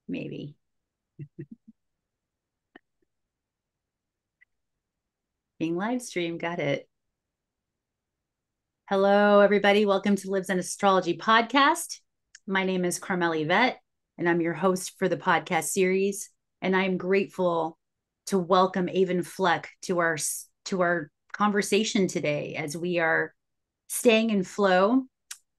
maybe. Being live streamed, got it. Hello, everybody. Welcome to Livzenastrology Podcast. My name is Carmel Yvette, and I'm your host for the podcast series. And I'm grateful to welcome Aven Fleck to our conversation today as we are staying in flow,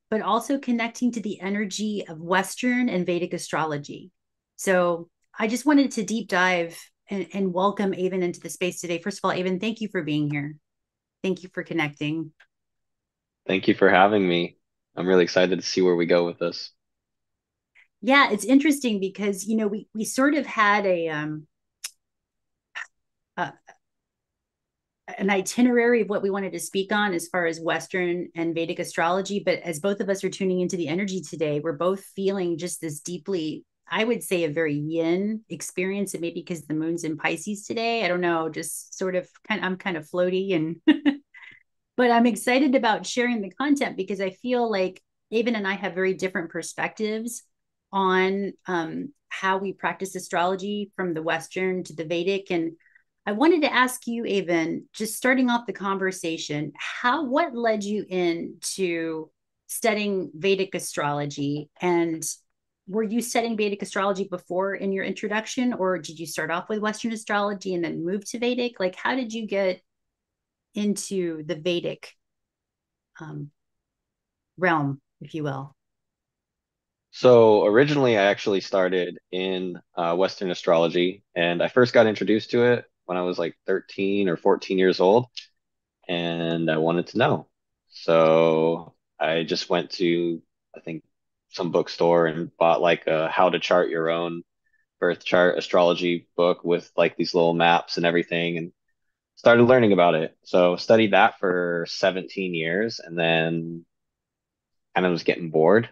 but also connecting to the energy of Western and Vedic astrology. So I just wanted to deep dive and welcome Aven into the space today. First of all, Aven, thank you for being here. Thank you for connecting. Thank you for having me. I'm really excited to see where we go with this. Yeah, it's interesting because we sort of had a an itinerary of what we wanted to speak on as far as Western and Vedic astrology. But as both of us are tuning into the energy today, we're both feeling just this deeply, I would say, a very yin experience. And maybe because the moon's in Pisces today, I don't know, just sort of I'm kind of floaty and but I'm excited about sharing the content because I feel like Aven and I have very different perspectives on how we practice astrology from the Western to the Vedic. And I wanted to ask you, Aven, just starting off the conversation, what led you into studying Vedic astrology? And were you studying Vedic astrology before in your introduction, or did you start off with Western astrology and then move to Vedic? Like, how did you get into the Vedic um, realm, if you will? So originally, I actually started in Western astrology, and I first got introduced to it when I was like 13 or 14 years old, and I wanted to know. So I just went to, I think, some bookstore and bought like a How to Chart Your Own Birth Chart astrology book with like these little maps and everything, and started learning about it. So studied that for 17 years, and then kind of was getting bored.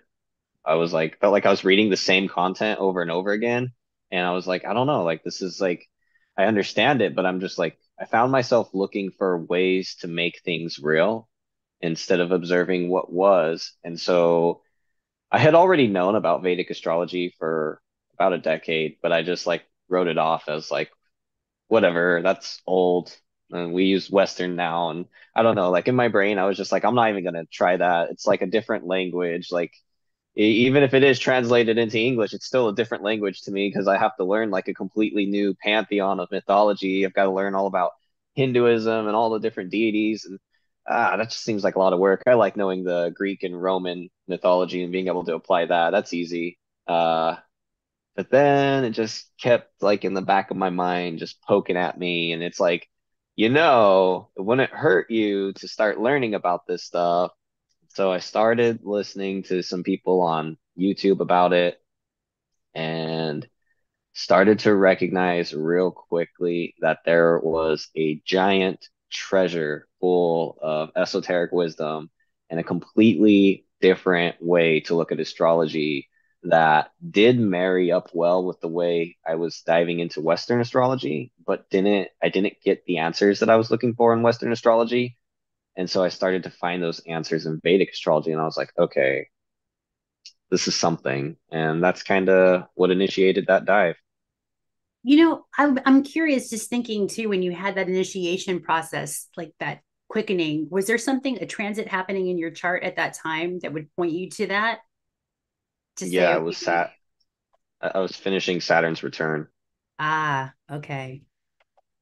I was like, felt like I was reading the same content over and over again. And I was like, I don't know, like this is like, I understand it, but I'm just like, I found myself looking for ways to make things real instead of observing what was. And so I had already known about Vedic astrology for about a decade, but I just like wrote it off as like, whatever, that's old. And we use Western now. And I don't know, like in my brain, I was just like, I'm not even gonna try that. It's like a different language. Like even if it is translated into English, it's still a different language to me because I have to learn like a completely new pantheon of mythology. I've got to learn all about Hinduism and all the different deities. And that just seems like a lot of work. I like knowing the Greek and Roman mythology and being able to apply that. That's easy. But then it just kept like in the back of my mind, just poking at me. And it's like, it wouldn't hurt you to start learning about this stuff. So I started listening to some people on YouTube about it and started to recognize real quickly that there was a giant treasure full of esoteric wisdom and a completely different way to look at astrology that did marry up well with the way I was diving into Western astrology, but I didn't get the answers that I was looking for in Western astrology. And so I started to find those answers in Vedic astrology, and I was like, okay, this is something. And that's kind of what initiated that dive. I'm curious, just thinking too, when you had that initiation process, like that quickening, was there something, a transit happening in your chart at that time that would point you to that to say, Yeah, okay, I was finishing Saturn's return. okay.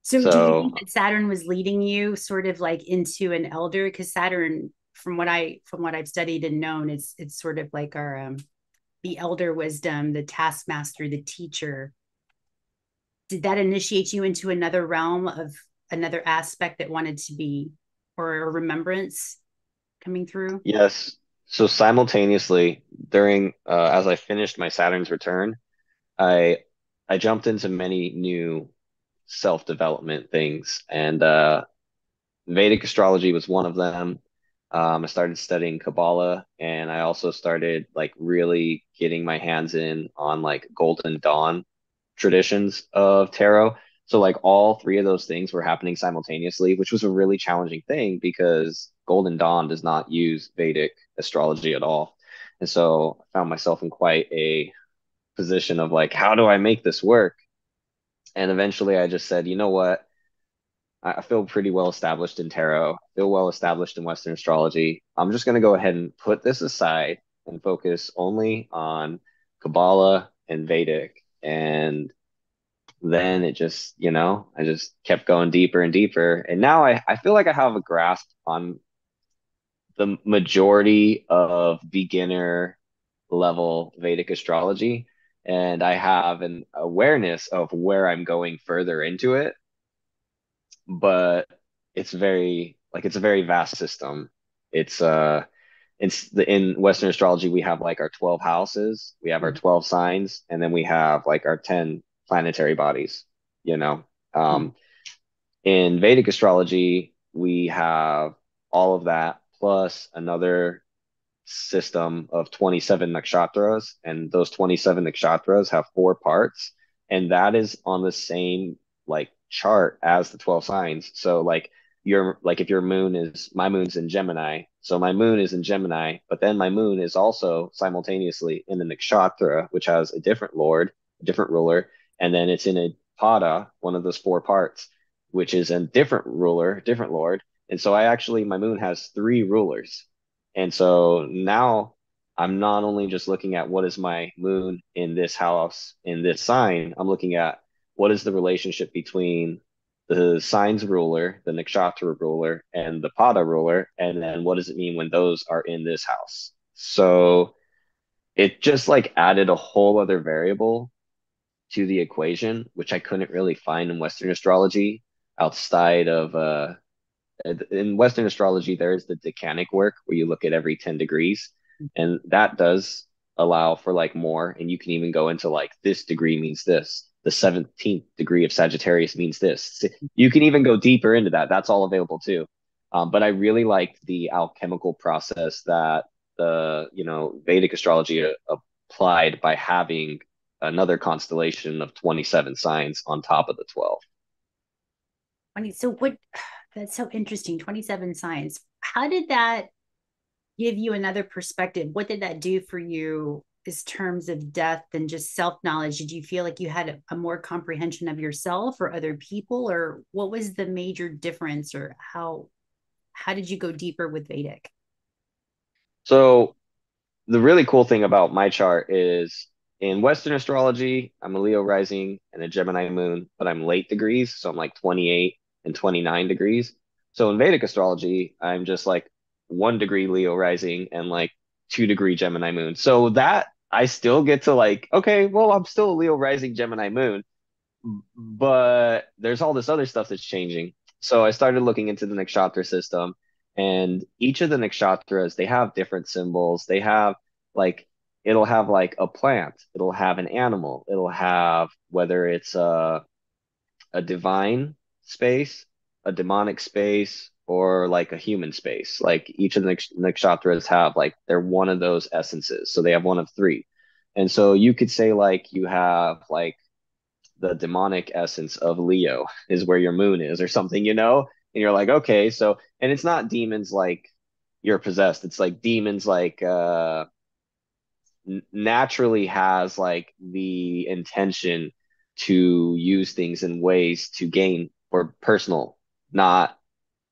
So do you So think that Saturn was leading you sort of like into an elder? Because Saturn, from what I've studied and known, it's sort of like our the elder wisdom, the taskmaster, the teacher. Did that initiate you into another realm of another aspect that wanted to be or a remembrance coming through? yes, so simultaneously during as I finished my Saturn's return, I I jumped into many new self-development things, and Vedic astrology was one of them. I started studying Kabbalah, and I also started like really getting my hands in on like Golden Dawn traditions of tarot. So like all three of those things were happening simultaneously, which was a really challenging thing because Golden Dawn does not use Vedic astrology at all. And so I found myself in quite a position of like, how do I make this work? And eventually I just said, you know what? I feel pretty well established in tarot. I feel well established in Western astrology. I'm just going to go ahead and put this aside and focus only on Kabbalah and Vedic. And then it just, I just kept going deeper and deeper. And now I feel like I have a grasp on the majority of beginner level Vedic astrology. And I have an awareness of where I'm going further into it, but it's a very vast system. It's in Western astrology we have like our 12 houses, we have our 12 signs, and then we have like our 10 planetary bodies, you know. Um, in Vedic astrology, we have all of that plus another system of 27 nakshatras, and those 27 nakshatras have four parts, and that is on the same like chart as the 12 signs. So like if your moon is my moon's in Gemini, so my moon is in Gemini, but then my moon is also simultaneously in the nakshatra, which has a different lord, a different ruler, and then it's in a pada, one of those four parts, which is a different ruler, different lord. And so my moon has three rulers. And so now I'm not only just looking at what is my moon in this house, in this sign, I'm looking at what is the relationship between the signs ruler, the nakshatra ruler, and the pada ruler, and then what does it mean when those are in this house? So it just like added a whole other variable to the equation, which I couldn't really find in Western astrology outside of in Western astrology, there is the decanic work where you look at every 10 degrees, and that does allow for like more. And you can even go into like this degree means this, the 17th degree of Sagittarius means this. You can even go deeper into that. That's all available too. But I really liked the alchemical process that Vedic astrology applied by having another constellation of 27 signs on top of the 12. So what, that's so interesting. 27 signs. How did that give you another perspective? What did that do for you as terms of death and just self-knowledge? Did you feel like you had a more comprehension of yourself or other people, or what was the major difference, or how did you go deeper with Vedic? So the really cool thing about my chart is in Western astrology, I'm a Leo rising and a Gemini moon, but I'm late degrees. So I'm like 28 and 29 degrees. So in Vedic astrology, I'm just like 1 degree Leo rising and like 2 degree Gemini moon. So that I still get to like, okay, well, I'm still a Leo rising Gemini moon, but there's all this other stuff that's changing. So I started looking into the nakshatra system, and each of the nakshatras, they have different symbols. They have like it'll have like a plant, it'll have an animal, it'll have whether it's a divine space, a demonic space, or like a human space. Like each of the nakshatras have like they're one of those essences. So they have one of three. And so you could say like you have like the demonic essence of Leo is where your moon is or something, And you're like, okay, so and it's not demons like you're possessed. It's like demons like naturally has like the intention to use things in ways to gain for personal, not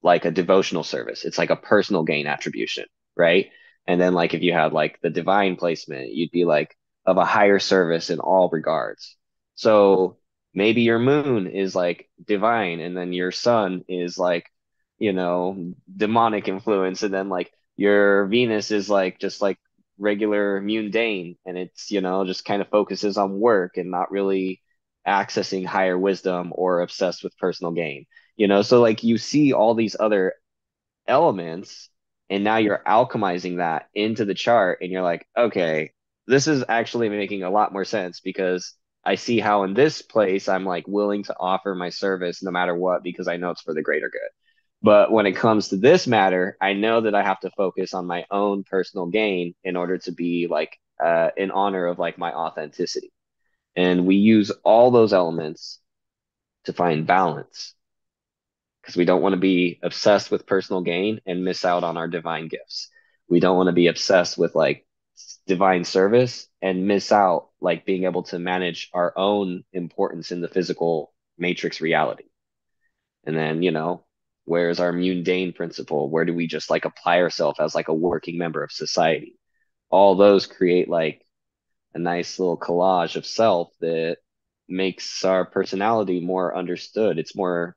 like a devotional service. It's like a personal gain attribution, right? And then like if you had like the divine placement, you'd be like of a higher service in all regards. So maybe your moon is like divine, and then your sun is like, demonic influence, and then like your Venus is like just like regular mundane, and it's, just kind of focuses on work and not really accessing higher wisdom or obsessed with personal gain. So like you see all these other elements, and now you're alchemizing that into the chart, and you're like, okay, this is actually making a lot more sense because I see how in this place I'm like willing to offer my service no matter what because I know it's for the greater good. But when it comes to this matter, I know that I have to focus on my own personal gain in order to be like in honor of like my authenticity. And we use all those elements to find balance because we don't want to be obsessed with personal gain and miss out on our divine gifts. We don't want to be obsessed with like divine service and miss out like being able to manage our own importance in the physical matrix reality. And then, where's our mundane principle? Where do we just like apply ourselves as like a working member of society? All those create like a nice little collage of self that makes our personality more understood. It's more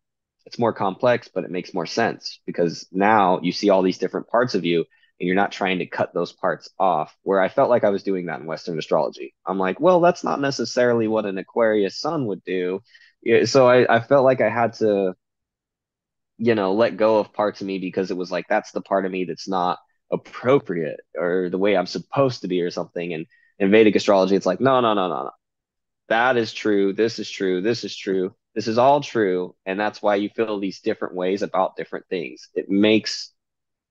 complex, but it makes more sense because now you see all these different parts of you and you're not trying to cut those parts off. Where I felt like I was doing that in Western astrology. I'm like, well, that's not necessarily what an Aquarius sun would do. Yeah, so I felt like I had to, let go of parts of me because it was like that's the part of me that's not appropriate or the way I'm supposed to be or something. And in Vedic astrology, it's like, no, no, no, no, no. That is true. This is true. This is true. This is all true. And that's why you feel these different ways about different things. It makes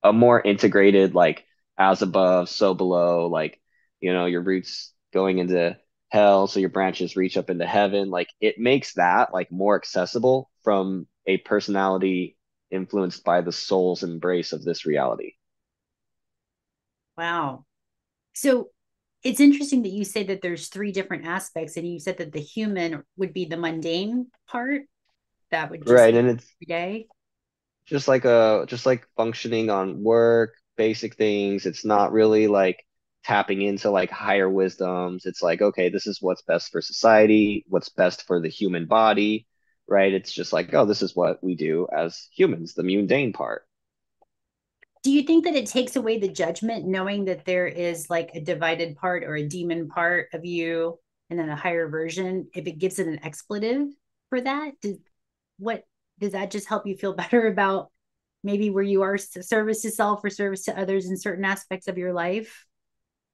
a more integrated, like as above, so below, like, your roots going into hell, so your branches reach up into heaven. Like it makes that like more accessible from a personality influenced by the soul's embrace of this reality. Wow. So it's interesting that you say that there's three different aspects, and you said that the human would be the mundane part that would just Right. And it's every day. just like functioning on work, basic things. It's not really like tapping into like higher wisdoms. It's like, okay, this is what's best for society, what's best for the human body, right? It's just like, oh, this is what we do as humans, the mundane part. Do you think that it takes away the judgment knowing that there is like a divided part or a demon part of you and then a higher version? If it gives it an expletive for that, what does that just help you feel better about maybe where you are service to self or service to others in certain aspects of your life?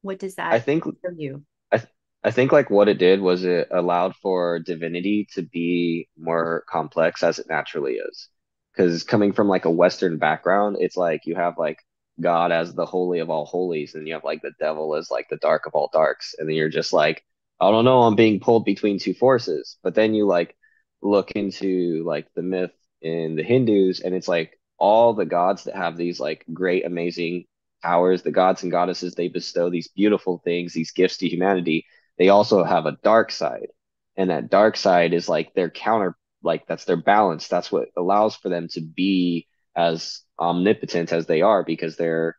What does I that think for you? I th I think like what it did was it allowed for divinity to be more complex as it naturally is. Because coming from like a Western background, it's like you have like God as the holy of all holies, and you have like the devil as like the dark of all darks, and then you're just like, I don't know, I'm being pulled between two forces. But then you like look into like the myth in the Hindus, and it's like all the gods that have these like great, amazing powers, the gods and goddesses, they bestow these beautiful things, these gifts to humanity. They also have a dark side. And that dark side is like their counter, like that's their balance. That's what allows for them to be as omnipotent as they are because they're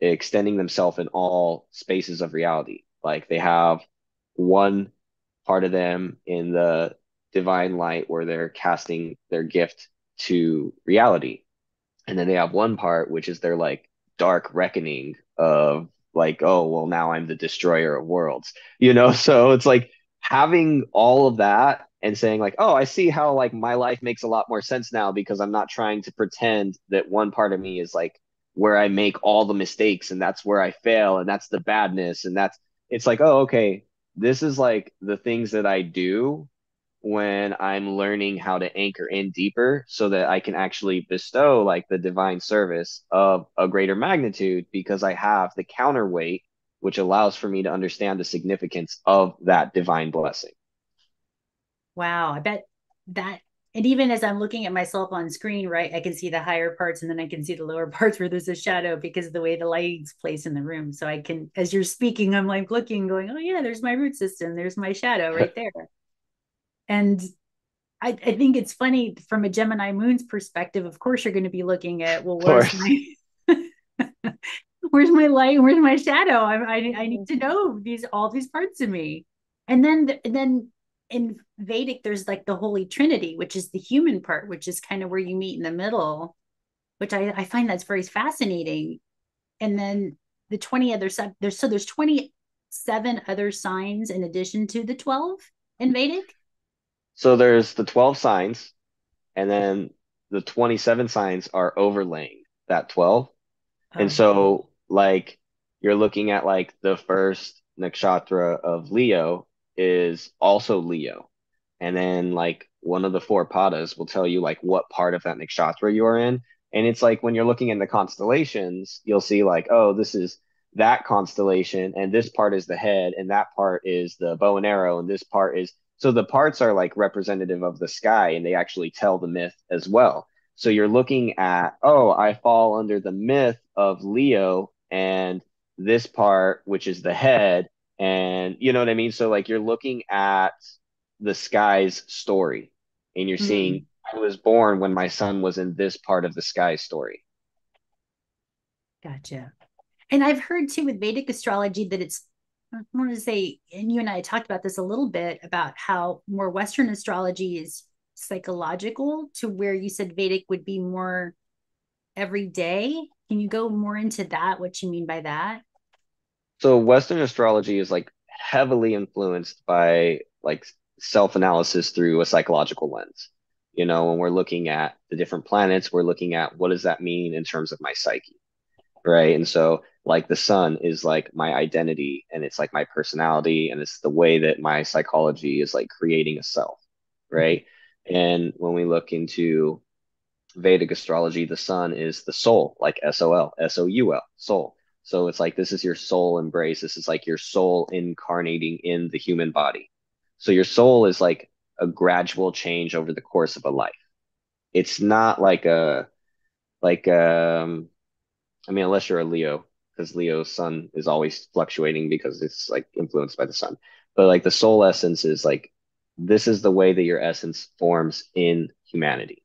extending themselves in all spaces of reality. Like they have one part of them in the divine light where they're casting their gift to reality, and then they have one part which is their like dark reckoning of like, oh, well, now I'm the destroyer of worlds. So it's like having all of that and saying like, oh, I see how like my life makes a lot more sense now because I'm not trying to pretend that one part of me is like where I make all the mistakes and that's where I fail and that's the badness and that's it's like, oh, okay, this is like the things that I do when I'm learning how to anchor in deeper so that I can actually bestow like the divine service of a greater magnitude because I have the counterweight, which allows for me to understand the significance of that divine blessing. Wow, I bet that, and even as I'm looking at myself on screen, right, I can see the higher parts and then I can see the lower parts where there's a shadow because of the way the light's placed in the room. So I can, as you're speaking, I'm like looking, going, oh yeah, there's my root system, there's my shadow right there. And I think it's funny from a Gemini moon's perspective. Of course, you're going to be looking at, well, Of where's course. my where's my light? Where's my shadow? I need to know these all these parts of me. And then in Vedic, there's like the Holy Trinity, which is the human part, which is kind of where you meet in the middle, which I find that's very fascinating. And then the 20 other there's 27 other signs in addition to the 12 in Vedic. So there's the 12 signs, and then the 27 signs are overlaying that 12. And Oh, so, like, you're looking at like the first nakshatra of Leo is also Leo. And then, like, one of the four padas will tell you, like, what part of that nakshatra you're in. And it's like when you're looking in the constellations, you'll see, like, oh, this is that constellation, and this part is the head, and that part is the bow and arrow, and this part is. So the parts are like representative of the sky, and they actually tell the myth as well. So you're looking at, oh, I fall under the myth of Leo, and this part, which is the head, and you know what I mean? So like you're looking at the sky's story and you're seeing Mm, I was born when my son was in this part of the sky story. gotcha. And I've heard too with Vedic astrology that it's, I want to say, and you and I talked about this a little bit about how more Western astrology is psychological, to where you said Vedic would be more every day. Can you go more into that? What you mean by that? So Western astrology is like heavily influenced by like self-analysis through a psychological lens. You know, when we're looking at the different planets, we're looking at what does that mean in terms of my psyche, right? And so like the sun is like my identity and it's like my personality and it's the way that my psychology is like creating a self, right? And when we look into Vedic astrology, the sun is the soul, like SOL, SOUL, soul. So it's like this is your soul embrace. This is like your soul incarnating in the human body. So your soul is like a gradual change over the course of a life. It's not like a like I mean, unless you're a Leo, because Leo's sun is always fluctuating because it's like influenced by the sun. But like the soul essence is like this is the way that your essence forms in humanity,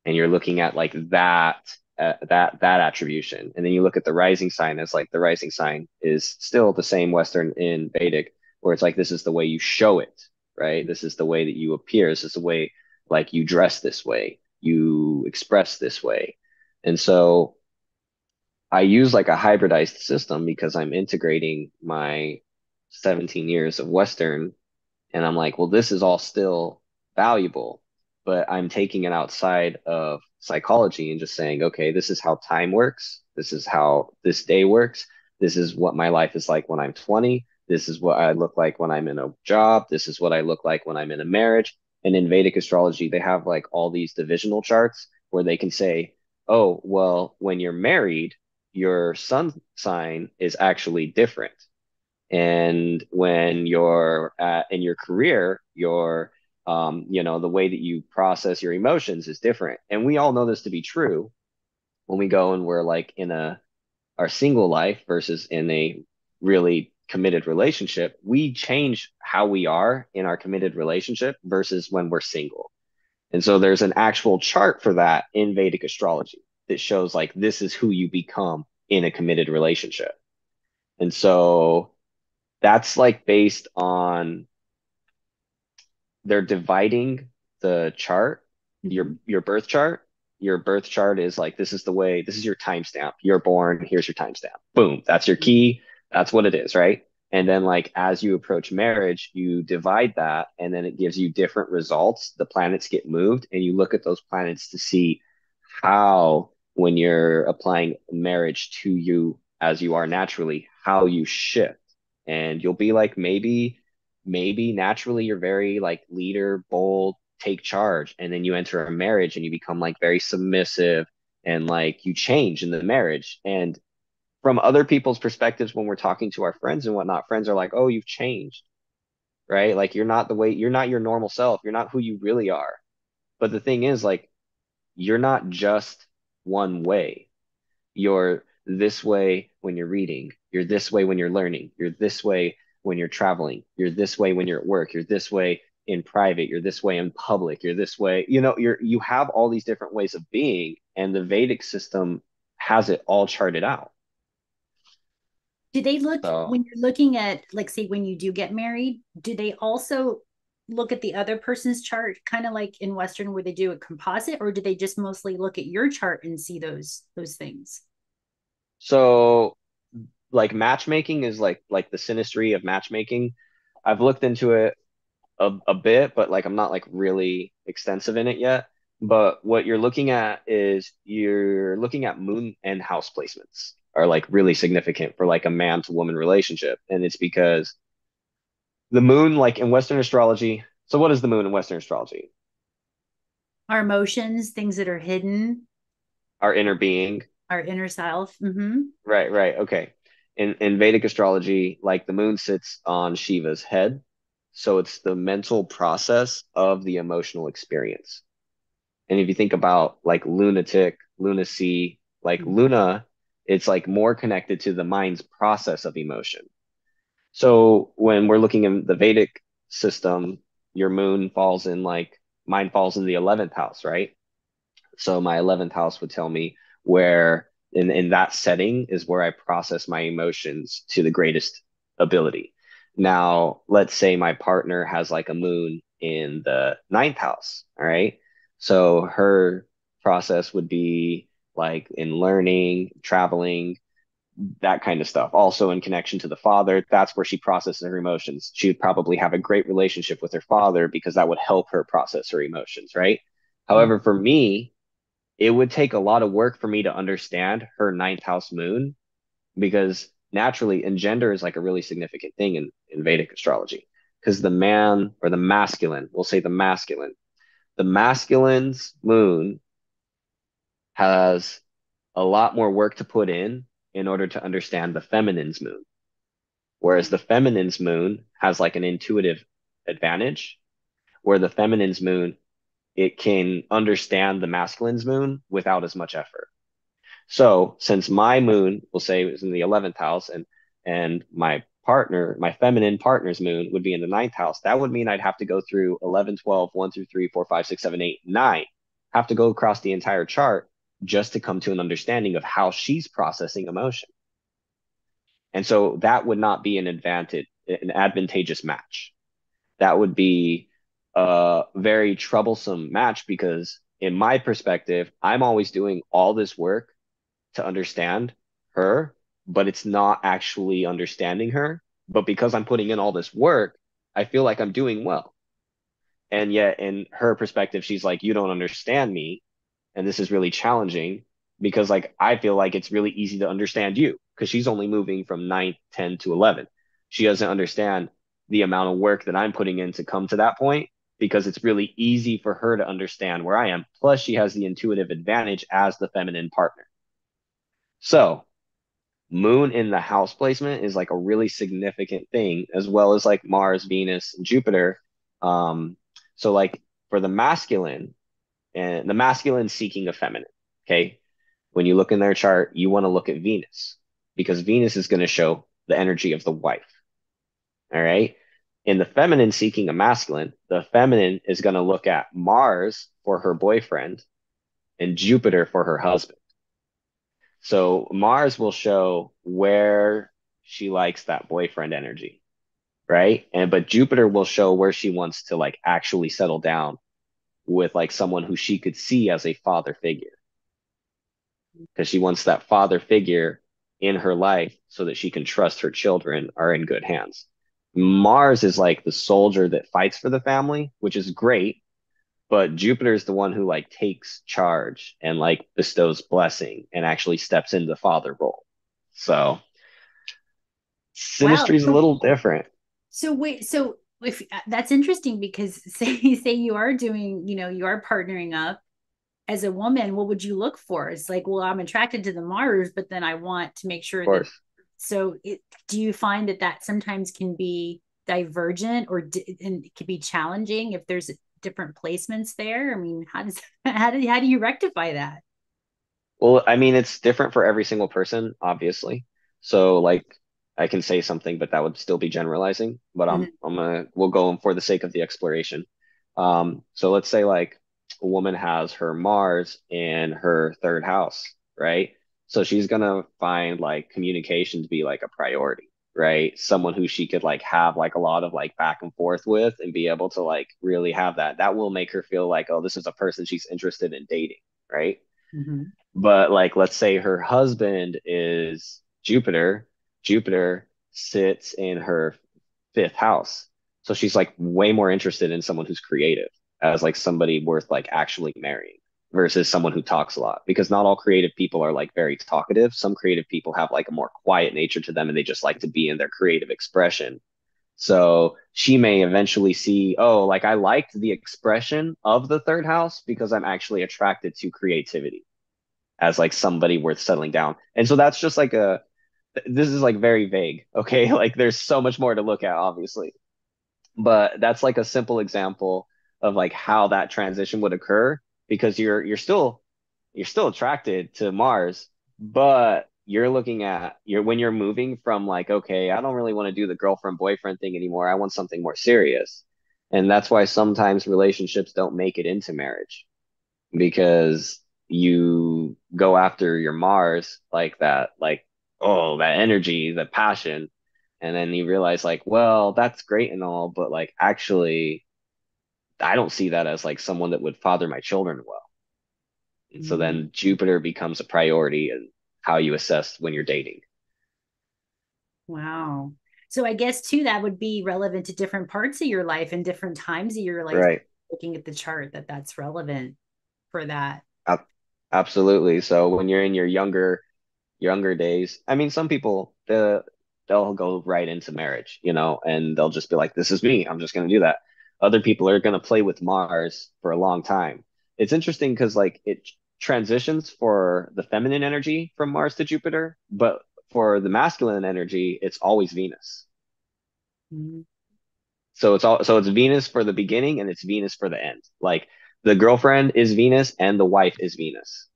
and you're looking at like that attribution, and then you look at the rising sign as like the rising sign is still the same Western in Vedic, where it's like this is the way you show it, right? This is the way that you appear. This is the way like you dress this way, you express this way, and so I use like a hybridized system because I'm integrating my 17 years of Western and I'm like, well, this is all still valuable, but I'm taking it outside of psychology and just saying, okay, this is how time works. This is how this day works. This is what my life is like when I'm 20. This is what I look like when I'm in a job. This is what I look like when I'm in a marriage. And in Vedic astrology, they have like all these divisional charts where they can say, oh, well, when you're married, your sun sign is actually different. And when you're in your career, you know, the way that you process your emotions is different. And we all know this to be true when we go and we're like in our single life versus in a really committed relationship. We change how we are in our committed relationship versus when we're single. And so there's an actual chart for that in Vedic astrology that shows like this is who you become in a committed relationship. And so that's like based on they're dividing the chart, Mhm. your birth chart. Your birth chart is like this is the way, this is your timestamp. You're born, here's your timestamp. Boom, that's your key. That's what it is, right? And then like as you approach marriage, you divide that and then it gives you different results. The planets get moved and you look at those planets to see how when you're applying marriage to you as you are naturally, how you shift. And you'll be like maybe naturally you're very like leader, bold, take charge, and then you enter a marriage and you become like very submissive and like you change in the marriage. And from other people's perspectives, when we're talking to our friends and whatnot, friends are like, "Oh, you've changed, right? Like you're not your normal self. You're not who you really are." But the thing is, like, you're not just one way. You're this way when you're reading. You're this way when you're learning. You're this way when you're traveling. You're this way when you're at work. You're this way in private. You're this way in public. You're this way. You know, you have all these different ways of being, and the Vedic system has it all charted out. Do they look, So when you're looking at, like, say, when you do get married, do they also look at the other person's chart, kind of like in Western where they do a composite, or do they just mostly look at your chart and see those things? so like matchmaking is like the synastry of matchmaking. I've looked into it a bit, but like I'm not like really extensive in it yet. But what you're looking at is you're looking at moon and house placements are like really significant for like a man to woman relationship. And it's because the moon, like in Western astrology, so what is the moon in Western astrology? Our emotions, things that are hidden, Our inner being. our inner self. Mm-hmm. Right, right. Okay. In Vedic astrology, like the moon sits on Shiva's head. So it's the mental process of the emotional experience. And if you think about like lunatic, lunacy, like Mm-hmm. Luna It's like more connected to the mind's process of emotion. So when we're looking in the Vedic system, your moon falls in like mine falls in the 11th house, right? So my 11th house would tell me where in that setting is where I process my emotions to the greatest ability. Now, let's say my partner has like a moon in the ninth house, all right? So her process would be like in learning, traveling, that kind of stuff. Also in connection to the father, that's where she processes her emotions. She would probably have a great relationship with her father because that would help her process her emotions, right? However, for me, it would take a lot of work for me to understand her ninth house moon because naturally, and gender is like a really significant thing in Vedic astrology because the man or the masculine, we'll say the masculine's moon has a lot more work to put in order to understand the feminine's moon. Whereas the feminine's moon has like an intuitive advantage, where the feminine's moon, it can understand the masculine's moon without as much effort. So since my moon, we'll say, is in the 11th house, and my partner, my feminine partner's moon would be in the ninth house, that would mean I'd have to go through 11, 12, 1 through 3, 4, 5, 6, 7, 8, 9, have to go across the entire chart just to come to an understanding of how she's processing emotion. And so that would not be an advantageous match. That would be a very troublesome match because in my perspective, I'm always doing all this work to understand her, but it's not actually understanding her. But because I'm putting in all this work, I feel like I'm doing well. And yet, in her perspective, she's like, you don't understand me. And this is really challenging because, like, I feel like it's really easy to understand you because she's only moving from 9, 10 to 11. She doesn't understand the amount of work that I'm putting in to come to that point because it's really easy for her to understand where I am. Plus, she has the intuitive advantage as the feminine partner. So, moon in the house placement is like a really significant thing, as well as like Mars, Venus, and Jupiter. Um, so like for the masculine and the masculine seeking a feminine, okay? When you look in their chart, you want to look at Venus because Venus is going to show the energy of the wife. All right. In the feminine seeking a masculine, the feminine is going to look at Mars for her boyfriend and Jupiter for her husband. So Mars will show where she likes that boyfriend energy, right? And but Jupiter will show where she wants to like actually settle down with like someone who she could see as a father figure because she wants that father figure in her life so that she can trust her children are in good hands. Mars is like the soldier that fights for the family, which is great, but Jupiter is the one who like takes charge and like bestows blessing and actually steps into the father role. So Wow. synastry is a little different. So wait, so if that's interesting because say you are doing, you are partnering up as a woman, what would you look for? It's like, well, I'm attracted to the Mars, but then I want to make Of sure that course. do you find that sometimes can be divergent and it can be challenging if there's different placements there? I mean, how does how do you rectify that? Well, I mean, it's different for every single person, obviously. So like I can say something, but that would still be generalizing. But Mhm. we'll go for the sake of the exploration. So let's say like a woman has her Mars in her third house, right? So she's gonna find like communication to be like a priority, right? Someone who she could like have like a lot of like back and forth with and be able to like really have that. That will make her feel like, oh, this is a person she's interested in dating, right? Mhm. But like, let's say her husband is Jupiter. Jupiter sits in her fifth house. So she's like way more interested in someone who's creative as like somebody worth like actually marrying versus someone who talks a lot because not all creative people are like very talkative. Some creative people have like a more quiet nature to them and they just like to be in their creative expression. So she may eventually see, oh, like I liked the expression of the third house because I'm actually attracted to creativity as like somebody worth settling down. And so that's just like this is like very vague, okay? Like there's so much more to look at, obviously. But that's like a simple example of like how that transition would occur because you're still attracted to Mars, but you're looking at when you're moving from like, okay, I don't really want to do the girlfriend boyfriend thing anymore. I want something more serious. And that's why sometimes relationships don't make it into marriage because you go after your Mars like that, like, oh, that energy, the passion. And then you realize, like, well, that's great and all, but like, actually, I don't see that as like someone that would father my children well. And so Mm, then Jupiter becomes a priority in how you assess when you're dating. wow. So I guess too that would be relevant to different parts of your life and different times of your life. Right. Looking at the chart, that's relevant for that. Ab- Absolutely. So when you're in your younger days, I mean, some people they'll go right into marriage, and they'll just be like, "This is me. I'm just going to do that." Other people are going to play with Mars for a long time. It's interesting because like it transitions for the feminine energy from Mars to Jupiter, but for the masculine energy, it's always Venus. Mm. So it's Venus for the beginning and it's Venus for the end. Like the girlfriend is Venus and the wife is Venus.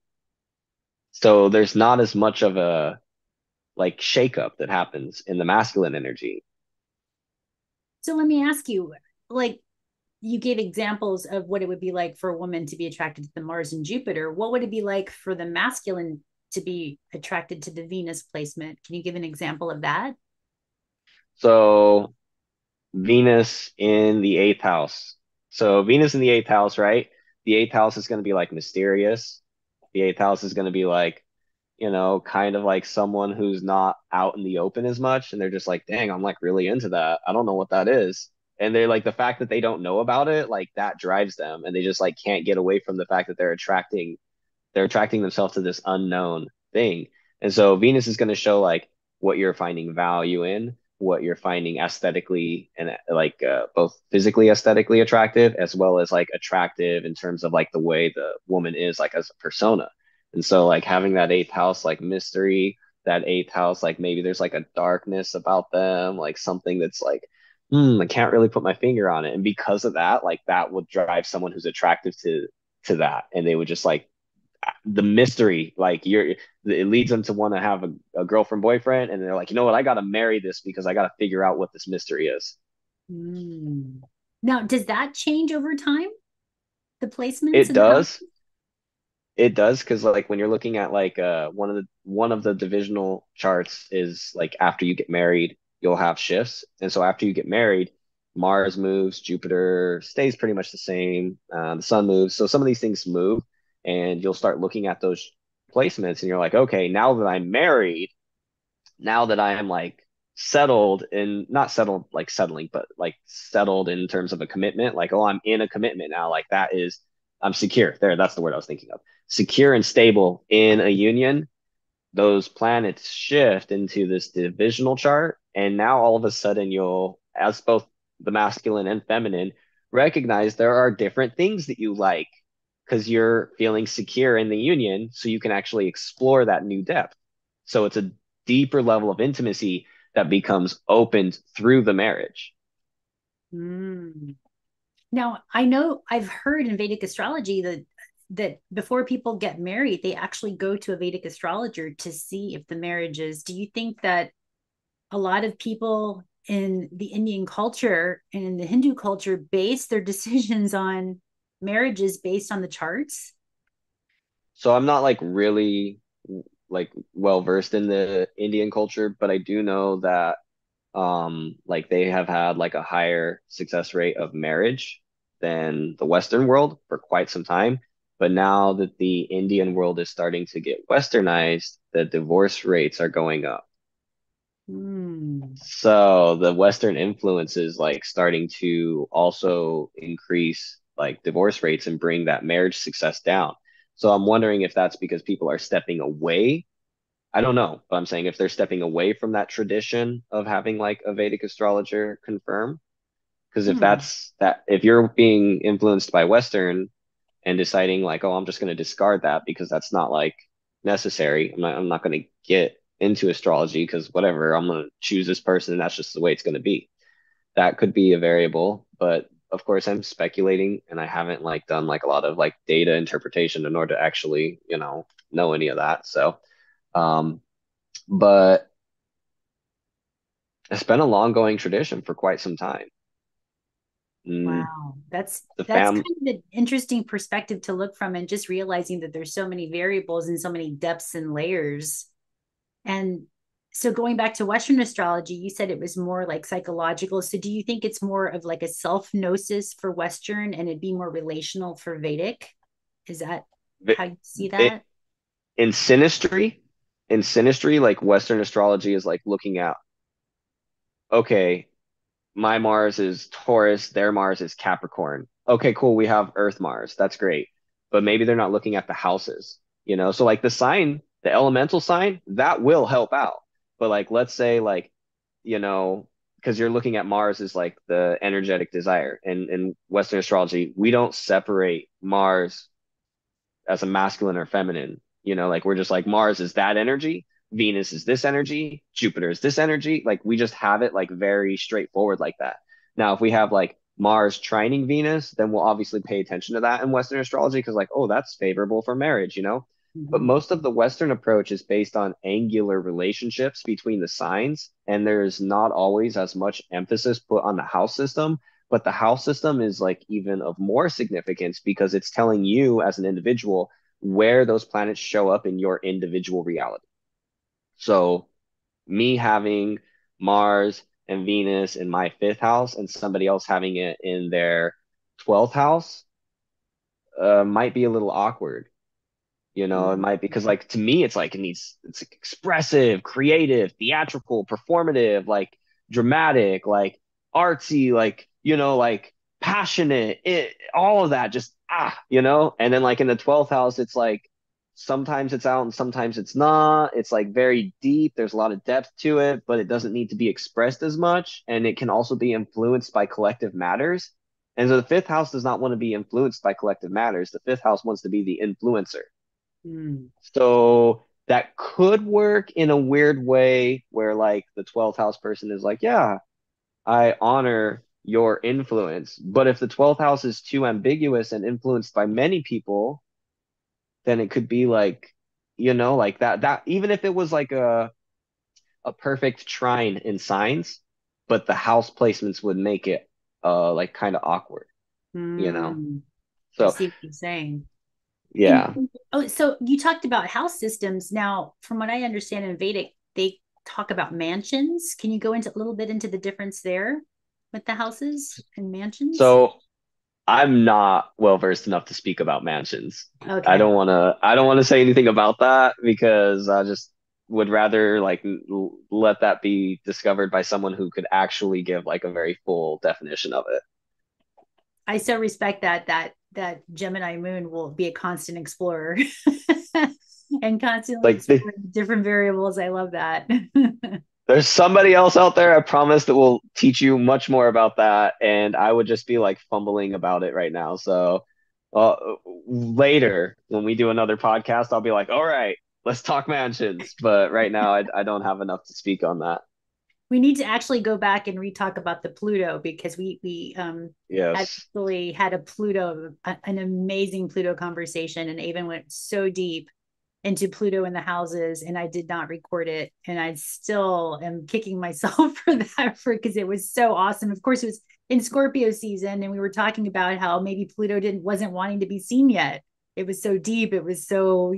So there's not as much of a like shakeup that happens in the masculine energy. So let me ask you, like you gave examples of what it would be like for a woman to be attracted to the Mars and Jupiter. What would it be like for the masculine to be attracted to the Venus placement? Can you give an example of that? So Venus in the eighth house. So Venus in the eighth house, right? The eighth house is going to be like mysterious. The eighth house is going to be like, kind of like someone who's not out in the open as much. And they're just like, dang, I'm like really into that. I don't know what that is. And they're like, the fact that they don't know about it, like that drives them. And they just like can't get away from the fact that they're attracting themselves to this unknown thing. And so Venus is going to show like what you're finding value in, what you're finding aesthetically and like both physically aesthetically attractive as well as like attractive in terms of like the way the woman is like as a persona. And so like having that eighth house like mystery, that eighth house like maybe there's like a darkness about them, like something that's like I can't really put my finger on it. And because of that, like that would drive someone who's attractive to that. And they would just like the mystery, like it leads them to want to have a girlfriend boyfriend, and they're like, you know what, I gotta marry this because I gotta figure out what this mystery is. Mm. Now, does that change over time? The placements It in the house? does. It does because like when you're looking at like one of the divisional charts is like after you get married, you'll have shifts. And so after you get married, Mars moves, Jupiter stays pretty much the same, the sun moves. So some of these things move, and you'll start looking at those placements, and you're like, okay, now that I'm married, now that I am like settled in not settled like settling, but like settled in terms of a commitment, like, oh, I'm in a commitment now. Like that is I'm secure. There, that's the word I was thinking of. Secure and stable in a union. Those planets shift into this divisional chart. And now all of a sudden you'll, as both the masculine and feminine, recognize there are different things that you like because you're feeling secure in the union. So you can actually explore that new depth. So it's a deeper level of intimacy that becomes opened through the marriage. Mm. Now, I know I've heard in Vedic astrology that before people get married, they actually go to a Vedic astrologer to see if the marriage is. Do you think that a lot of people in the Indian culture and in the Hindu culture base their decisions on marriages based on the charts? So I'm not like really like well versed in the Indian culture, but I do know that like they have had like a higher success rate of marriage than the Western world for quite some time. But now that the Indian world is starting to get westernized, the divorce rates are going up. Hmm. So the Western influence is like starting to also increase like divorce rates and bring that marriage success down. So I'm wondering if that's because people are stepping away. I don't know, but I'm saying if they're stepping away from that tradition of having like a Vedic astrologer confirm, because if Hmm. that's that, if you're being influenced by Western and deciding like, oh, I'm just going to discard that because that's not like necessary. I'm not going to get into astrology because whatever, I'm going to choose this person and that's just the way it's going to be. That could be a variable, but of course I'm speculating and I haven't like done like a lot of like data interpretation in order to actually, know any of that. So, um, but it's been a long going tradition for quite some time. Mm, Wow. That's the that's fam kind of an interesting perspective to look from, and just realizing that there's so many variables and so many depths and layers. And so going back to Western astrology, you said it was more like psychological. So do you think it's more of like a self-gnosis for Western and it'd be more relational for Vedic? Is that how you see it, that? in synastry, like Western astrology is like looking at, okay, my Mars is Taurus, their Mars is Capricorn. Okay, cool. We have Earth Mars. That's great. But maybe they're not looking at the houses, you know? So like the sign, the elemental sign, that will help out. But like let's say like, you know, because you're looking at Mars as like the energetic desire. And in Western astrology, we don't separate Mars as a masculine or feminine. You know, like we're just like Mars is that energy, Venus is this energy, Jupiter is this energy. Like we just have it like very straightforward like that. Now, if we have like Mars trining Venus, then we'll obviously pay attention to that in Western astrology because like, oh, that's favorable for marriage, you know? But Mhm. most of the Western approach is based on angular relationships between the signs, and there's not always as much emphasis put on the house system. But the house system is like even of more significance because it's telling you as an individual where those planets show up in your individual reality. So, me having Mars and Venus in my fifth house and somebody else having it in their 12th house might be a little awkward. You know, it Mhm. might because like to me, it's like it's like expressive, creative, theatrical, performative, like dramatic, like artsy, like like passionate, all of that, just and then like in the 12th house, it's like sometimes it's out and sometimes it's not. It's like very deep. There's a lot of depth to it, but it doesn't need to be expressed as much, and it can also be influenced by collective matters. And so the fifth house does not want to be influenced by collective matters. The fifth house wants to be the influencer. Mm. So that could work in a weird way where like the 12th house person is like, yeah, I honor your influence. But if the 12th house is too ambiguous and influenced by many people, then it could be like, like that even if it was like a perfect trine in signs, but the house placements would make it like kind of awkward, you know? Mm. I So see what you're saying. And yeah. oh, so you talked about house systems. Now, from what I understand in Vedic, they talk about mansions. Can you go into a little bit into the difference there with the houses and mansions? So I'm not well versed enough to speak about mansions. Okay. I don't want to say anything about that because I just would rather like let that be discovered by someone who could actually give like a very full definition of it. I so respect that Gemini moon will be a constant explorer and constantly Like exploring different variables. I love that. there's somebody else out there, I promise, that will teach you much more about that, and I would just be like fumbling about it right now. So uh, later when we do another podcast, I'll be like, all right, let's talk mansions. But right now, I don't have enough to speak on that. We need to actually go back and re-talk about the Pluto, because we Yes. actually had a Pluto, an amazing Pluto conversation, and Aven went so deep into Pluto in the houses, and I did not record it, and I still am kicking myself for that, for because it was so awesome. Of course, it was in Scorpio season, and we were talking about how maybe Pluto didn't wasn't wanting to be seen yet. It was so deep, it was so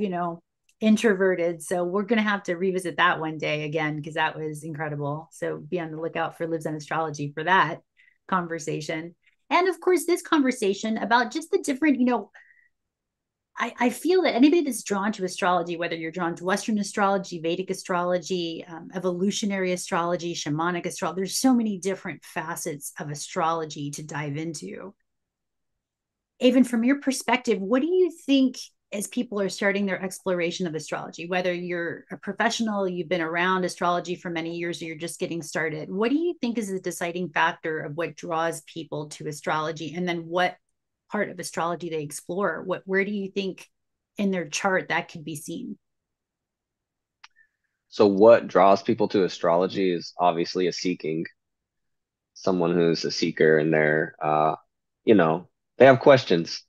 introverted. So we're gonna have to revisit that one day again, because that was incredible. So be on the lookout for Lives in Astrology for that conversation. And of course, this conversation about just the different, I feel that anybody that's drawn to astrology, whether you're drawn to Western astrology, Vedic astrology, evolutionary astrology, shamanic astrology, there's so many different facets of astrology to dive into. Even from your perspective, what do you think as people are starting their exploration of astrology, whether you're a professional, you've been around astrology for many years, or you're just getting started, what do you think is the deciding factor of what draws people to astrology? And then what part of astrology they explore? Where do you think in their chart that could be seen? So what draws people to astrology is obviously a seeking, someone who's a seeker and they're you know, they have questions,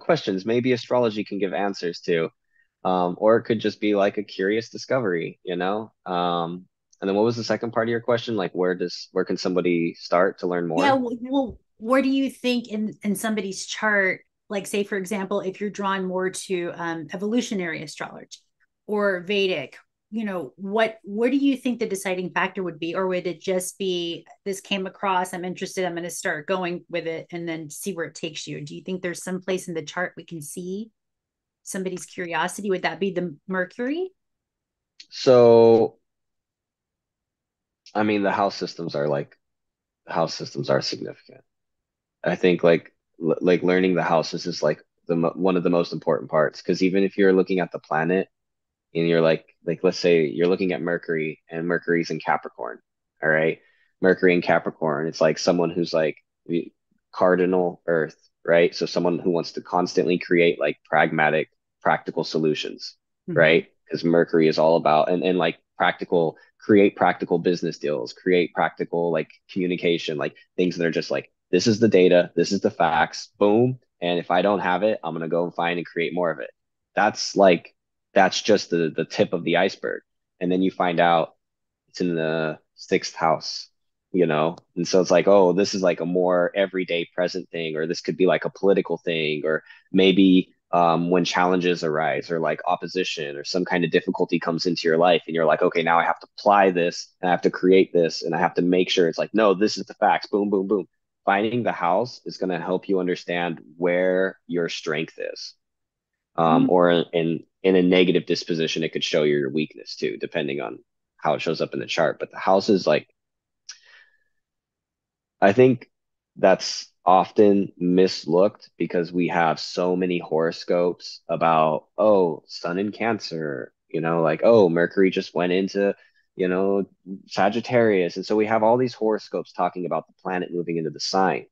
questions maybe astrology can give answers to. Or it could just be like a curious discovery, you know? And then what was the second part of your question? Like where can somebody start to learn Yeah, more? well, where do you think in somebody's chart, like say for example, if you're drawn more to evolutionary astrology or Vedic, what do you think the deciding factor would be, or would it just be this came across, I'm interested, I'm going to start going with it, and then see where it takes you? Do you think there's some place in the chart we can see somebody's curiosity? Would that be the Mercury? So, I mean, the house systems are significant. I think like learning the houses is like one of the most important parts because even if you're looking at the planet and you're like let's say you're looking at Mercury and Mercury's in Capricorn, all right? Mercury in Capricorn, it's like someone who's like the cardinal Earth, right? So someone who wants to constantly create like pragmatic, practical solutions, Mm-hmm. right? Because Mercury is all about and like create practical business deals, create practical like communication, like things that are just like this is the data, this is the facts, boom. And if I don't have it, I'm gonna go and find and create more of it. That's like that's just the tip of the iceberg. And then you find out it's in the sixth house, you know? And so it's like, oh, this is like a more everyday present thing, or this could be like a political thing, or maybe when challenges arise or like opposition or some kind of difficulty comes into your life and you're like, okay, now I have to apply this and I have to create this and I have to make sure it's like, no, this is the facts, boom, boom, boom. Finding the house is going to help you understand where your strength is, or in a negative disposition, it could show your weakness too, depending on how it shows up in the chart. But the house is like, I think that's often mislooked because we have so many horoscopes about, oh, sun in Cancer, like, oh, Mercury just went into, you know, Sagittarius. And so we have all these horoscopes talking about the planet moving into the sign.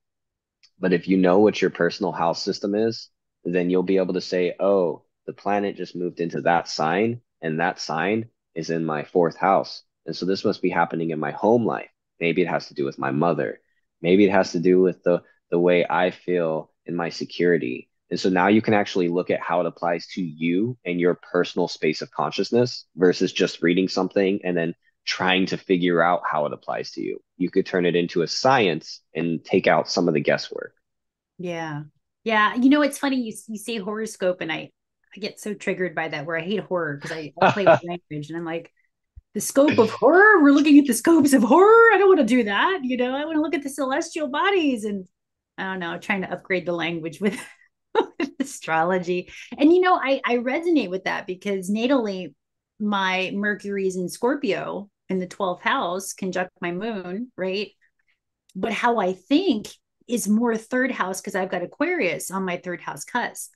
But if you know what your personal house system is, then you'll be able to say, oh, the planet just moved into that sign, and that sign is in my fourth house. And so this must be happening in my home life. Maybe it has to do with my mother. Maybe it has to do with the way I feel in my security. And so now you can actually look at how it applies to you and your personal space of consciousness versus just reading something and then trying to figure out how it applies to you. You could turn it into a science and take out some of the guesswork. Yeah. Yeah. It's funny you say horoscope, and I get so triggered by that, where I hate horror because I play with language, and I'm like, the scope of horror? We're looking at the scopes of horror. I don't want to do that. I want to look at the celestial bodies, and I don't know, trying to upgrade the language with, with astrology. And I resonate with that because natally my Mercury is in Scorpio in the 12th house, conjunct my moon, right? But how I think is more third house because I've got Aquarius on my third house cusp.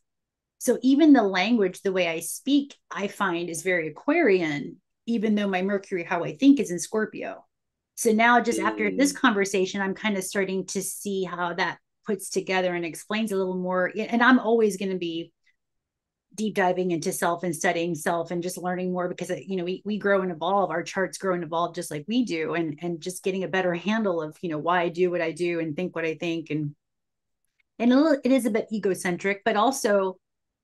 So even the language, the way I speak, I find is very Aquarian, even though my Mercury, how I think, is in Scorpio. So now, just after this Mm, conversation, I'm kind of starting to see how that puts together and explains a little more. And I'm always going to be deep diving into self and studying self and just learning more because we grow and evolve, our charts grow and evolve just like we do, and just getting a better handle of why I do what I do and think what I think, and it is a bit egocentric, but also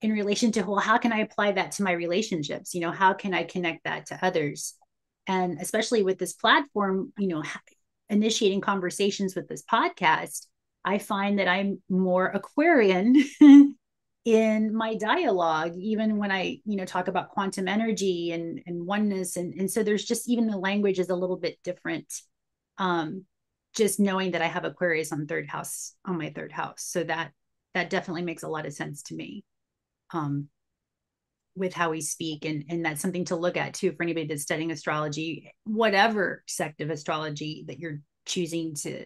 in relation to, well, how can I apply that to my relationships? How can I connect that to others? And especially with this platform, initiating conversations with this podcast, I find that I'm more Aquarian in my dialogue, even when I, talk about quantum energy and oneness. And so there's just, even the language is a little bit different. Um, just knowing that I have Aquarius on my third house. So that definitely makes a lot of sense to me. Um, with how we speak, and that's something to look at too for anybody that's studying astrology, whatever sect of astrology that you're choosing to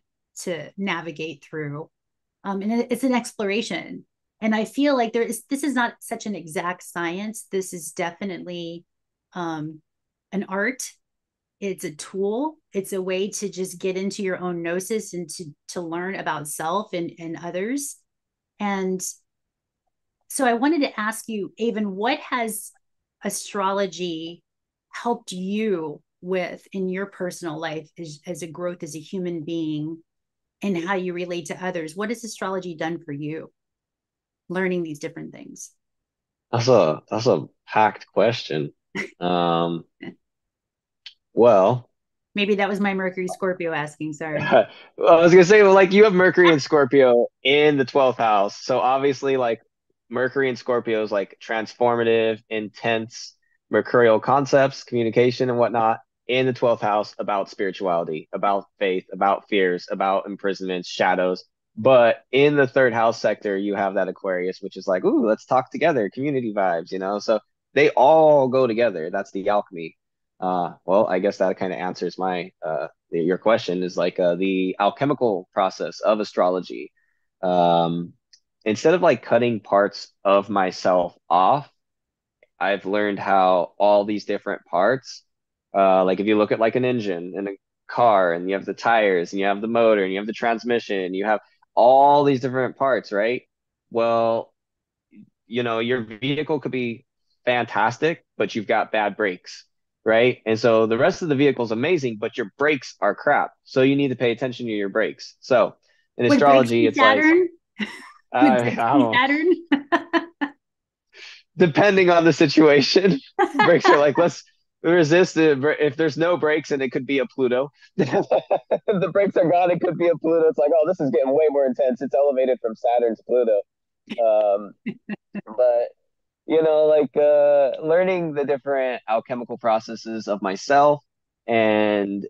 navigate through. And it's an exploration, and I feel like this is not such an exact science. This is definitely um, an art. It's a tool. It's a way to just get into your own gnosis and to learn about self and others. And so I wanted to ask you, Aven, what has astrology helped you with in your personal life as a growth as a human being, and how you relate to others? What has astrology done for you, learning these different things? That's a packed question. Um, well, Maybe that was my Mercury Scorpio asking. Sorry. I was gonna say, well, like you have Mercury and Scorpio in the 12th house, so obviously, like Mercury and Scorpio is like transformative, intense, mercurial concepts, communication, and whatnot in the 12th house about spirituality, about faith, about fears, about imprisonments, shadows. But in the third house sector, you have that Aquarius, which is like, ooh, let's talk together, community vibes, you know? So they all go together. That's the alchemy. Well, I guess that kind of answers my your question is like the alchemical process of astrology. Um, Instead of like cutting parts of myself off, I've learned how all these different parts, like if you look at like an engine and a car, and you have the tires, and you have the motor, and you have the transmission, you have all these different parts, right? Well, your vehicle could be fantastic, but you've got bad brakes, right? And so the rest of the vehicle is amazing, but your brakes are crap. So you need to pay attention to your brakes. So in Would brakes astrology, be it's like, Saturn? Would brakes I be don't, Saturn? depending on the situation, brakes are like, let's resist it. If there's no brakes, and it could be a Pluto. If the brakes are gone, it could be a Pluto. It's like, oh, this is getting way more intense. It's elevated from Saturn to Pluto. Um, but like learning the different alchemical processes of myself. And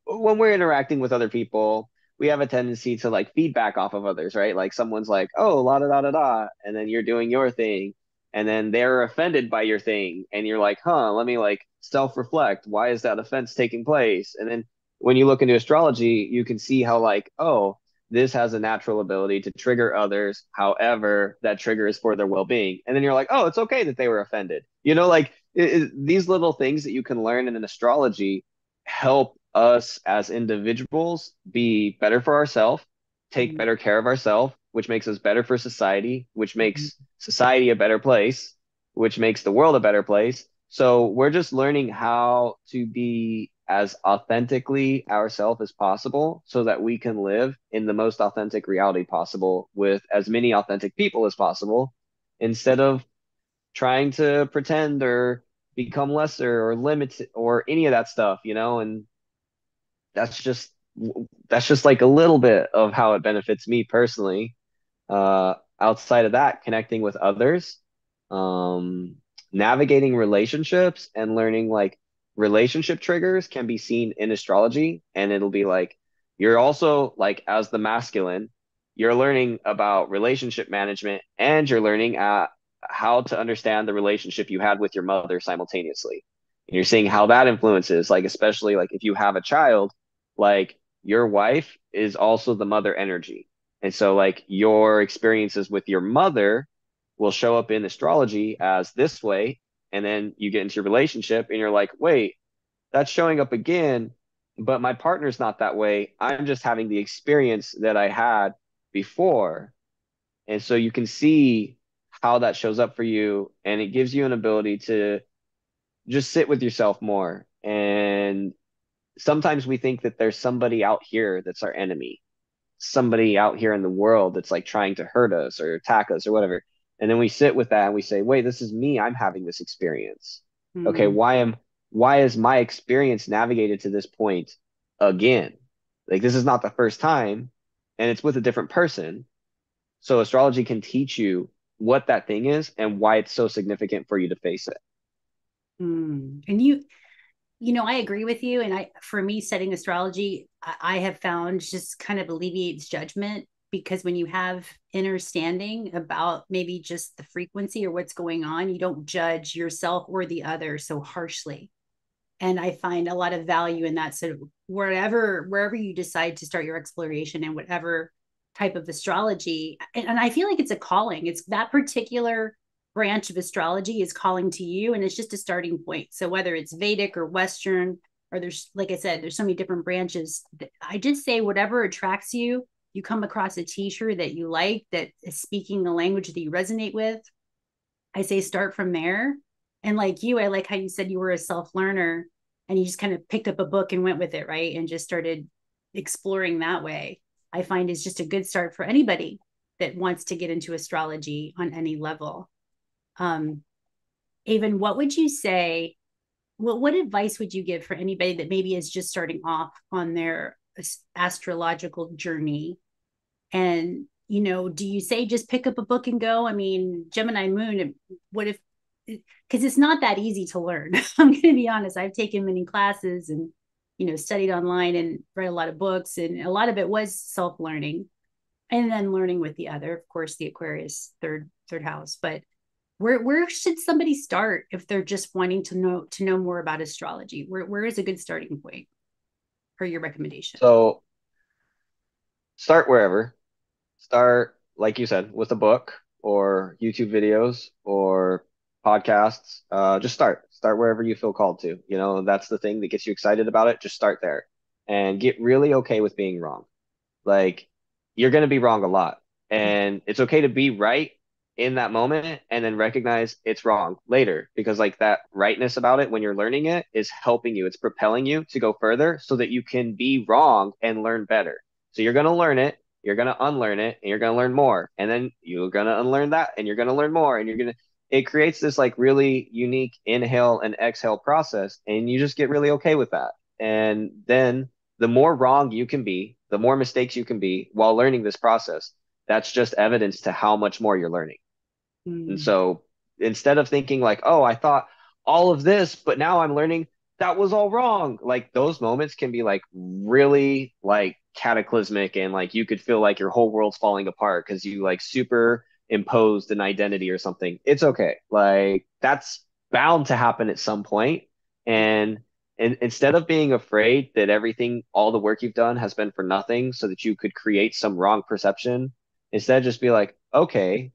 when we're interacting with other people, we have a tendency to like feedback off of others, right? Like someone's like, oh, la da da da da, and then you're doing your thing, and then they're offended by your thing, and you're like, huh, let me like self-reflect. Why is that offense taking place? And then when you look into astrology, you can see how like, oh, this has a natural ability to trigger others. However, that trigger is for their well-being. And then you're like, oh, it's okay that they were offended. Like these little things that you can learn in an astrology help us as individuals be better for ourselves, take better care of ourselves, which makes us better for society, which makes society a better place, which makes the world a better place. So we're just learning how to be as authentically ourselves as possible so that we can live in the most authentic reality possible with as many authentic people as possible instead of trying to pretend or become lesser or limited or any of that stuff, and that's just that's just like a little bit of how it benefits me personally. Outside of that, connecting with others, um, navigating relationships, and learning like relationship triggers can be seen in astrology, and it'll be like you're also like as the masculine, you're learning about relationship management, and you're learning how to understand the relationship you had with your mother simultaneously. And you're seeing how that influences, like especially like if you have a child, like your wife is also the mother energy. And so, like, your experiences with your mother will show up in astrology as this way. And then you get into your relationship and you're like, wait, that's showing up again, but my partner's not that way. I'm just having the experience that I had before. And so you can see how that shows up for you. And it gives you an ability to just sit with yourself more. And sometimes we think that there's somebody out here that's our enemy, somebody out here in the world that's like trying to hurt us or attack us or whatever. And then we sit with that and we say, wait, this is me. I'm having this experience. Okay, Mm-hmm. why is my experience navigated to this point again? Like this is not the first time, and it's with a different person. So astrology can teach you what that thing is and why it's so significant for you to face it. And I agree with you. And for me, studying astrology, I have found just kind of alleviates judgment, because when you have understanding about maybe just the frequency or what's going on, you don't judge yourself or the other so harshly. And I find a lot of value in that. So wherever you decide to start your exploration in whatever type of astrology, and I feel like it's a calling. It's that particular branch of astrology is calling to you, and it's just a starting point. So whether it's Vedic or Western, or there's, like I said, there's so many different branches. I just say whatever attracts you. You come across a teacher that you like, that is speaking the language that you resonate with, I say start from there. And like you, I like how you said you were a self learner and you just kind of picked up a book and went with it, right? And just started exploring that way. I find is just a good start for anybody that wants to get into astrology on any level. Um, Aven, what would you say? What advice would you give for anybody that maybe is just starting off on their astrological journey? And, do you say just pick up a book and go? I mean, Gemini Moon, what if, because it's not that easy to learn. I'm going to be honest. I've taken many classes and, studied online and read a lot of books, and a lot of it was self-learning and then learning with the other, of course, the Aquarius third house. But where should somebody start if they're just wanting to know more about astrology? Where is a good starting point for your recommendation? So start wherever. Start, like you said, with a book or YouTube videos or podcasts. Just start. Start wherever you feel called to. That's the thing that gets you excited about it. Just start there and get really okay with being wrong. Like, you're going to be wrong a lot. And it's okay to be right in that moment and then recognize it's wrong later, because like that rightness about it when you're learning it is helping you. It's propelling you to go further so that you can be wrong and learn better. So you're going to learn it, you're going to unlearn it, and you're going to learn more. And then you're going to unlearn that and you're going to learn more. And it creates this like really unique inhale and exhale process. And you just get really okay with that. And then the more wrong you can be, the more mistakes you can be while learning this process, that's just evidence to how much more you're learning. And Mm. so instead of thinking like, oh, I thought all of this, but now I'm learning that was all wrong. Like those moments can be like really like cataclysmic, and like you could feel like your whole world's falling apart because you like superimposed an identity or something. It's okay. Like that's bound to happen at some point. And instead of being afraid that everything, all the work you've done has been for nothing so that you could create some wrong perception, instead just be like, okay,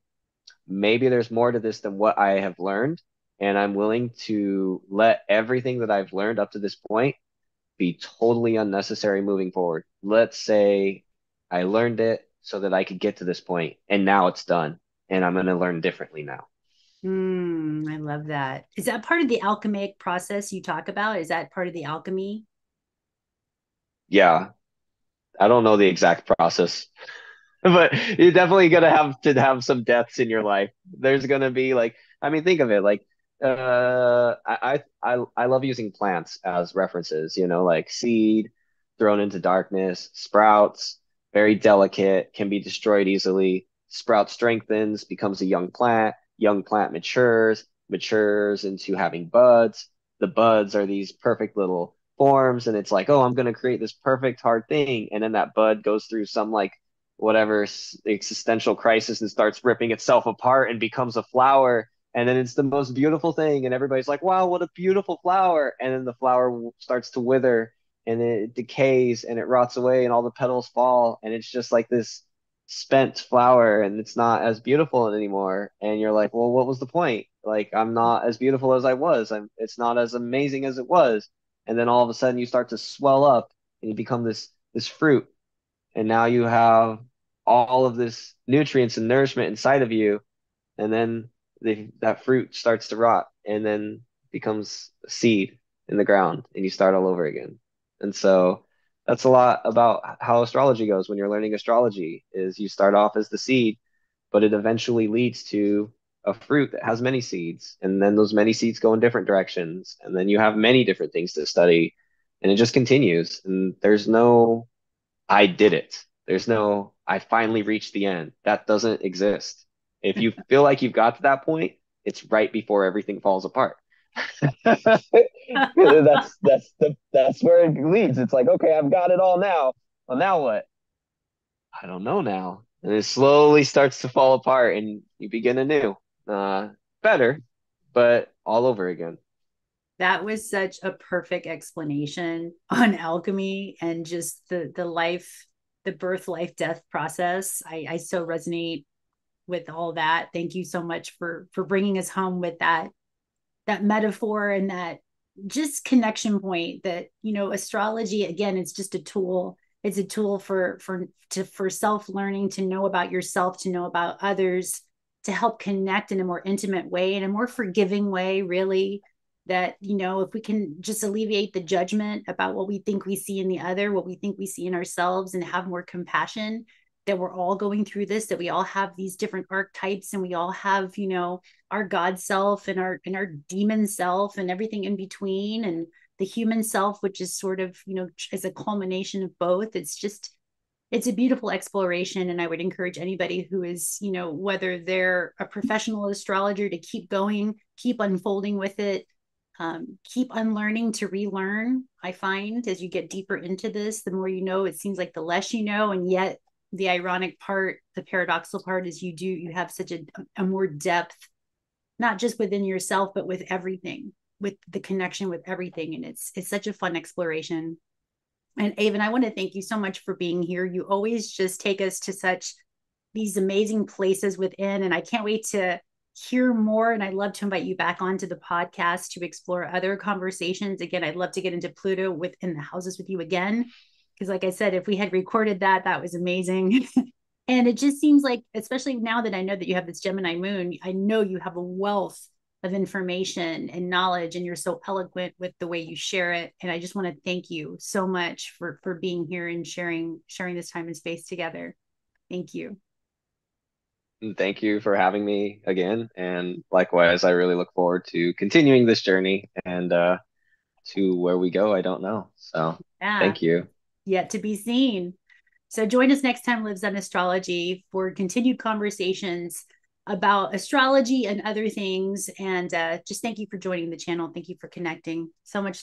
maybe there's more to this than what I have learned. And I'm willing to let everything that I've learned up to this point be totally unnecessary moving forward. Let's say I learned it so that I could get to this point, and now it's done, and I'm going to learn differently now. I love that. Is that part of the alchemic process you talk about? Is that part of the alchemy? Yeah, I don't know the exact process, but you're definitely gonna have to have some deaths in your life. There's gonna be like, I mean, think of it like, I love using plants as references. Like seed thrown into darkness, sprouts, very delicate, can be destroyed easily. Sprout strengthens, becomes a young plant. Young plant matures into having buds. The buds are these perfect little forms, and it's like, oh, I'm gonna create this perfect hard thing, and then that bud goes through some like whatever existential crisis and starts ripping itself apart and becomes a flower. And then it's the most beautiful thing. And everybody's like, wow, what a beautiful flower. And then the flower starts to wither and it decays and it rots away and all the petals fall. And it's just like this spent flower and it's not as beautiful anymore. And you're like, well, what was the point? Like, I'm not as beautiful as I was. It's not as amazing as it was. And then all of a sudden you start to swell up and you become this fruit, and now you have all of this nutrients and nourishment inside of you, and then that fruit starts to rot and then becomes a seed in the ground, and you start all over again. And so that's a lot about how astrology goes when you're learning astrology, is you start off as the seed, but it eventually leads to a fruit that has many seeds, and then those many seeds go in different directions, and then you have many different things to study, and it just continues, and there's no I did it. There's no, I finally reached the end. That doesn't exist. If you feel like you've got to that point, it's right before everything falls apart. That's where it leads. It's like, okay, I've got it all now. Well, now what? I don't know now. And it slowly starts to fall apart and you begin anew. Uh, Better, but all over again. That was such a perfect explanation on alchemy and just the life, the birth, life, death process. I so resonate with all that. Thank you so much for bringing us home with that metaphor and that just connection point that astrology, again, it's just a tool. It's a tool for self learning, to know about yourself, to know about others, to help connect in a more intimate way, in a more forgiving way, really. That if we can just alleviate the judgment about what we think we see in the other, what we think we see in ourselves, and have more compassion, that we're all going through this, that we all have these different archetypes, and we all have, our God self and our demon self and everything in between, and the human self, which is sort of, is a culmination of both. It's a beautiful exploration. And I would encourage anybody who is, whether they're a professional astrologer, to keep going, keep unfolding with it, keep unlearning to relearn. I find as you get deeper into this, the more you know, it seems like the less you know. And yet the ironic part, the paradoxical part is you have such a more depth, not just within yourself, but with everything, with the connection with everything. And it's such a fun exploration. And Aven, I want to thank you so much for being here. You always just take us to such these amazing places within, and I can't wait to hear more. And I'd love to invite you back onto the podcast to explore other conversations. Again, I'd love to get into Pluto within the houses with you again, because like I said, if we had recorded that was amazing. And it just seems like, especially now that I know that you have this Gemini moon, I know you have a wealth of information and knowledge, and you're so eloquent with the way you share it. And I just want to thank you so much for being here and sharing this time and space together. Thank you. Thank you for having me again. And likewise, I really look forward to continuing this journey, and to where we go, I don't know. So Yeah, thank you. yet to be seen. So join us next time, Livzenastrology, for continued conversations about astrology and other things. And just thank you for joining the channel. Thank you for connecting. So much love.